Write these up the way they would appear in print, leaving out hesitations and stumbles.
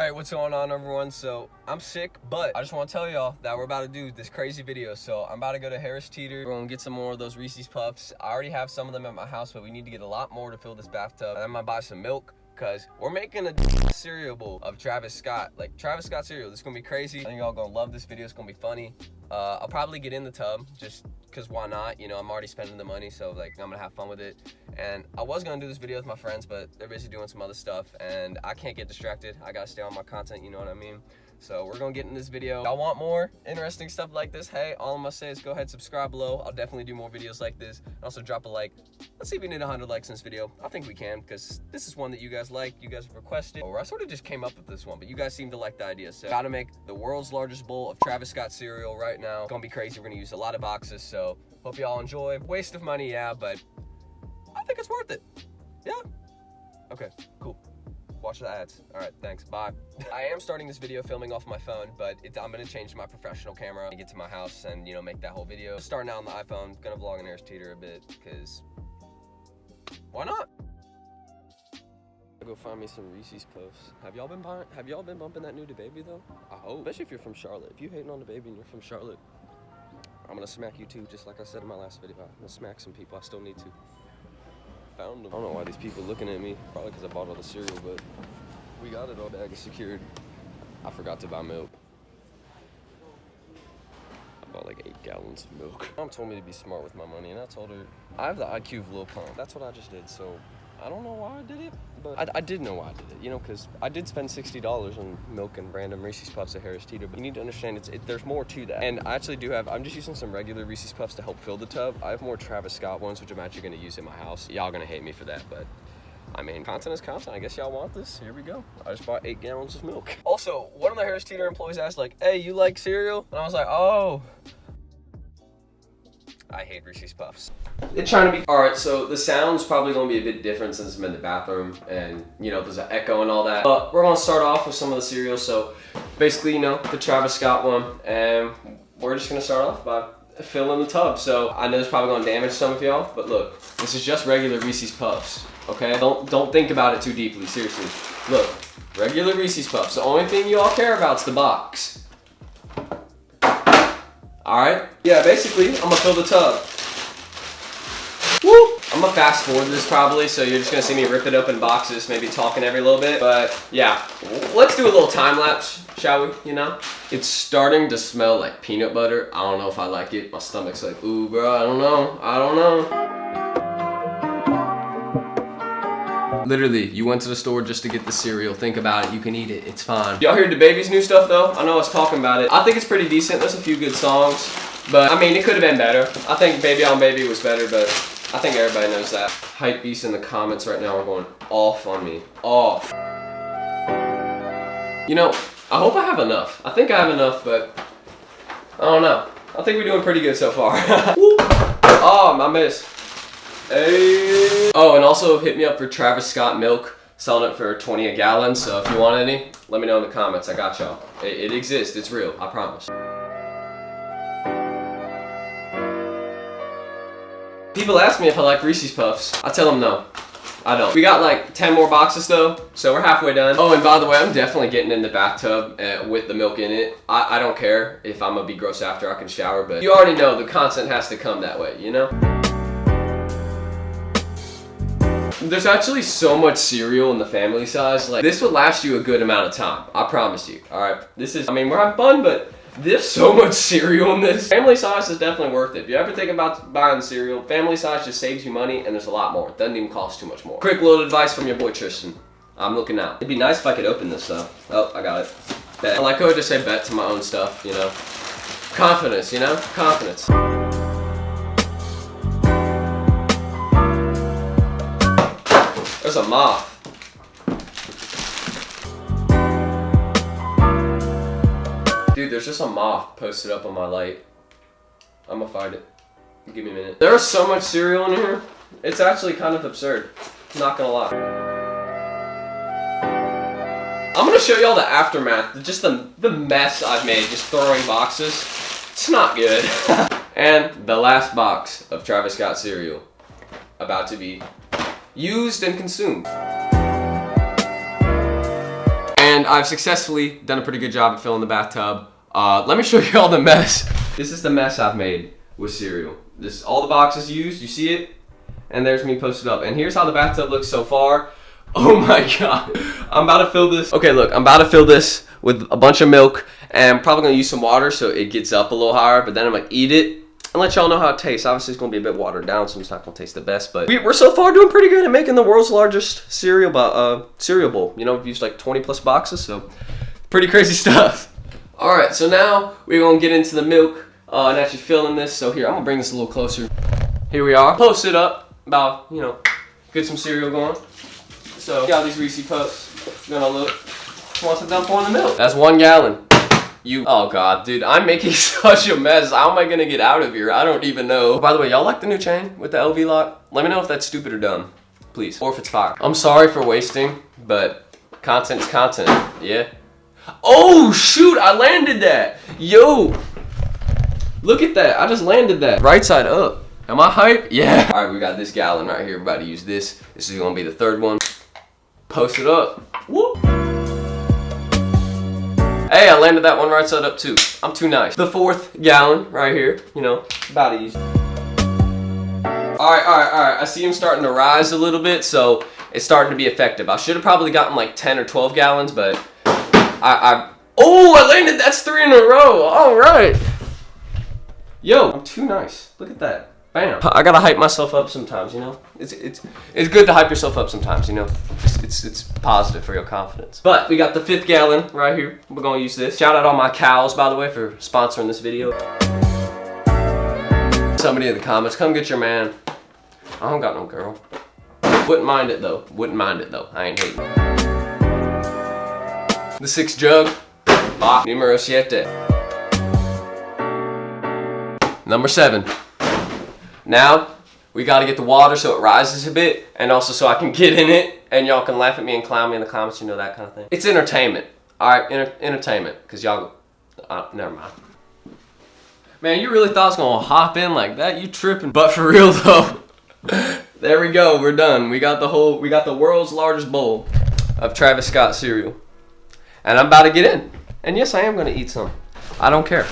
Alright, what's going on, everyone? So, I'm sick, but I just want to tell y'all that we're about to do this crazy video. So, I'm about to go to Harris Teeter. We're going to get some more of those Reese's Puffs. I already have some of them at my house, but we need to get a lot more to fill this bathtub. And I'm going to buy some milk, because we're making a cereal bowl of Travis Scott. Like, Travis Scott cereal. This is going to be crazy. I think y'all going to love this video. It's going to be funny. I'll probably get in the tub, just because why not? You know, I'm already spending the money, so like I'm gonna have fun with it. And I was gonna do this video with my friends, but they're busy doing some other stuff, and I can't get distracted. I gotta stay on my content, you know what I mean? So we're gonna get in this video. Y'all want more interesting stuff like this? Hey, all I'm gonna say is go ahead, subscribe below. I'll definitely do more videos like this. And also drop a like. Let's see if we need 100 likes in this video. I think we can, because this is one that you guys like, you guys have requested. Or I sort of just came up with this one, but you guys seem to like the idea. So gotta make the world's largest bowl of Travis Scott cereal right now. It's gonna be crazy. We're gonna use a lot of boxes, so hope y'all enjoy. Waste of money, yeah, but I think it's worth it. Yeah. Okay, cool. Watch the ads. All right, thanks, bye. I am starting this video filming off my phone, but I'm gonna change to my professional camera and get to my house and, you know, make that whole video. Starting out on the iPhone, gonna vlog in Harris Teeter a bit, because why not? Go find me some Reese's Puffs. Have y'all been bumping that new DaBaby though? I hope, especially if you're from Charlotte. If you hating on DaBaby and you're from Charlotte, I'm gonna smack you too, just like I said in my last video. I'm gonna smack some people. I still need to. Found them. I don't know why these people looking at me. Probably because I bought all the cereal, but we got it all. Bag is secured. I forgot to buy milk. I bought like 8 gallons of milk. Mom told me to be smart with my money, and I told her I have the IQ of Lil Pump. That's what I just did. So I don't know why I did it, but I did know why I did it, you know, because I did spend $60 on milk and random Reese's Puffs at Harris Teeter, but you need to understand there's more to that. And I actually do have, I'm just using some regular Reese's Puffs to help fill the tub. I have more Travis Scott ones, which I'm actually going to use in my house. Y'all going to hate me for that, but I mean, content is content. I guess y'all want this. Here we go. I just bought 8 gallons of milk. Also, one of the Harris Teeter employees asked like, hey, you like cereal? And I was like, oh. I hate Reese's Puffs. It's trying to be... Alright, so the sound's probably going to be a bit different since I'm in the bathroom and, you know, there's an echo and all that. But we're going to start off with some of the cereals. So basically, you know, the Travis Scott one. And we're just going to start off by filling the tub. So I know it's probably going to damage some of y'all, but look, this is just regular Reese's Puffs, okay? Don't think about it too deeply, seriously. Look, regular Reese's Puffs. The only thing you all care about is the box. Alright, yeah, basically, I'm gonna fill the tub. Woo! I'm gonna fast forward this probably, so you're just gonna see me rip it open boxes, maybe talking every little bit. But yeah, let's do a little time lapse, shall we? You know? It's starting to smell like peanut butter. I don't know if I like it. My stomach's like, ooh, bro, I don't know. Literally, you went to the store just to get the cereal. Think about it, you can eat it, it's fine. Y'all hear DaBaby's new stuff though? I know I was talking about it. I think it's pretty decent, there's a few good songs. But I mean, it could have been better. I think Baby on Baby was better, but I think everybody knows that. Hype beasts in the comments right now are going off on me, off. You know, I hope I have enough. I think I have enough, but I don't know. I think we're doing pretty good so far. Oh, I missed. Hey. Oh, and also hit me up for Travis Scott milk, selling it for $20 a gallon. So if you want any, let me know in the comments. I got y'all. It exists. It's real. I promise. People ask me if I like Reese's Puffs. I tell them no. I don't. We got like 10 more boxes though, so we're halfway done. Oh, and by the way, I'm definitely getting in the bathtub with the milk in it. I don't care if I'm gonna be gross after. I can shower, but you already know the content has to come that way, you know? There's actually so much cereal in the family size. Like, this would last you a good amount of time. I promise you. All right. This is, I mean, we're having fun, but there's so much cereal in this. Family size is definitely worth it. If you ever think about buying cereal, family size just saves you money, and there's a lot more. It doesn't even cost too much more. Quick little advice from your boy Tristan. I'm looking out. It'd be nice if I could open this though. Oh, I got it. Bet. I like how I just say bet to my own stuff, you know? Confidence, you know? Confidence. There's a moth. Dude, there's just a moth posted up on my light. I'm gonna find it. Give me a minute. There is so much cereal in here. It's actually kind of absurd. Not gonna lie. I'm gonna show y'all the aftermath. Just the mess I've made just throwing boxes. It's not good. And the last box of Travis Scott cereal about to be used and consumed. And And I've successfully done a pretty good job at filling the bathtub. Let me show you all the mess. This is the mess I've made with cereal. This all the boxes used, you see it? And there's me posted up. And here's how the bathtub looks so far. Oh my God. I'm about to fill this. Okay, look, I'm about to fill this with a bunch of milk, and I'm probably gonna use some water so it gets up a little higher, but then I'm gonna eat it and let y'all know how it tastes. Obviously it's gonna be a bit watered down, so it's not gonna taste the best, but we're so far doing pretty good at making the world's largest cereal bowl. You know, we've used like 20 plus boxes, so pretty crazy stuff. All right, so now we're gonna get into the milk and actually filling this. So here, I'm gonna bring this a little closer. Here we are. Post it up, about, you know, get some cereal going. So, got these Reese's Puffs. Gonna look. Once I'm done pouring the milk. That's 1 gallon. Oh God, dude, I'm making such a mess. How am I gonna get out of here? I don't even know. By the way, y'all like the new chain with the LV lock? Let me know if that's stupid or dumb, please. Or if it's fire. I'm sorry for wasting, but content's content, yeah? Oh shoot, I landed that. Yo, look at that, I just landed that. Right side up. Am I hype? Yeah. All right, we got this gallon right here. We're about to use this. This is gonna be the 3rd one. Post it up. Whoop. Hey, I landed that one right side up too. I'm too nice. The 4th gallon right here, you know, about to use. All right. I see him starting to rise a little bit, so it's starting to be effective. I should have probably gotten like 10 or 12 gallons, but I landed, that's 3 in a row. All right. Yo, I'm too nice. Look at that. Bam. I gotta hype myself up sometimes, you know? It's good to hype yourself up sometimes, you know? It's positive for your confidence. But we got the 5th gallon right here. We're gonna use this. Shout out all my cows, by the way, for sponsoring this video. Somebody in the comments, come get your man. I don't got no girl. Wouldn't mind it though. I ain't hating. The 6th jug. Box numero 7. Number 7. Now, we gotta get the water so it rises a bit, and also so I can get in it, and y'all can laugh at me and clown me in the comments, you know, that kind of thing. It's entertainment, all right, entertainment, because y'all, never mind. Man, you really thought I was gonna hop in like that? You tripping. But for real though, there we go, we're done. We got the world's largest bowl of Travis Scott cereal. And I'm about to get in. And yes, I am gonna eat some. I don't care.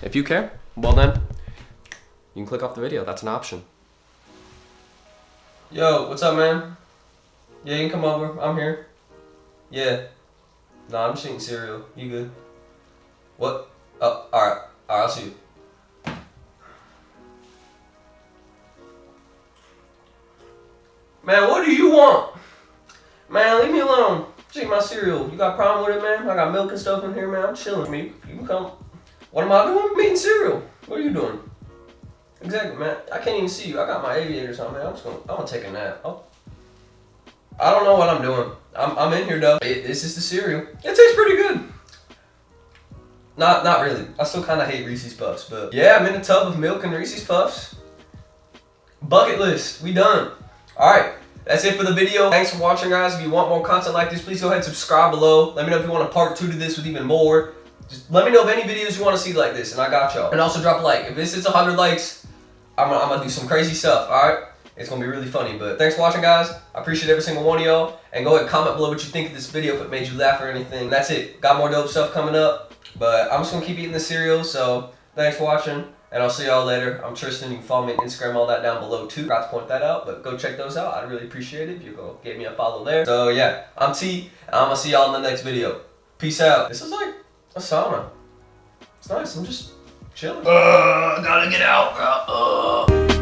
If you care, well then, you can click off the video, that's an option. Yo, what's up, man? Yeah, you can come over, I'm here. Yeah. Nah, I'm just eating cereal, you good? What? Oh, alright, I'll see you. Man, what do you want? Man, leave me alone. Just eat my cereal. You got a problem with it, man? I got milk and stuff in here, man. I'm chilling. You can come. What am I doing? I'm eating cereal. What are you doing? Exactly, man. I can't even see you. I got my aviators on, man. I'm gonna take a nap. Oh. I don't know what I'm doing. I'm in here, though. This is the cereal. It tastes pretty good. Not really. I still kind of hate Reese's Puffs, but yeah, I'm in a tub of milk and Reese's Puffs. Bucket list. We done. All right. That's it for the video. Thanks for watching, guys. If you want more content like this, please go ahead and subscribe below. Let me know if you want a part 2 to this with even more. Just let me know of any videos you want to see like this, and I got y'all. And also drop a like. If this is 100 likes, I'm gonna do some crazy stuff, alright? It's gonna be really funny, but thanks for watching, guys. I appreciate every single one of y'all. And go ahead and comment below what you think of this video, if it made you laugh or anything. That's it. Got more dope stuff coming up, but I'm just gonna keep eating the cereal, so thanks for watching, and I'll see y'all later. I'm Tristan. You can follow me on Instagram, all that down below too. Forgot to point that out, but go check those out. I'd really appreciate it if you go give me a follow there. So yeah, I'm T, and I'm gonna see y'all in the next video. Peace out. This is like a sauna. It's nice. I'm just chilling. Gotta get out, bro.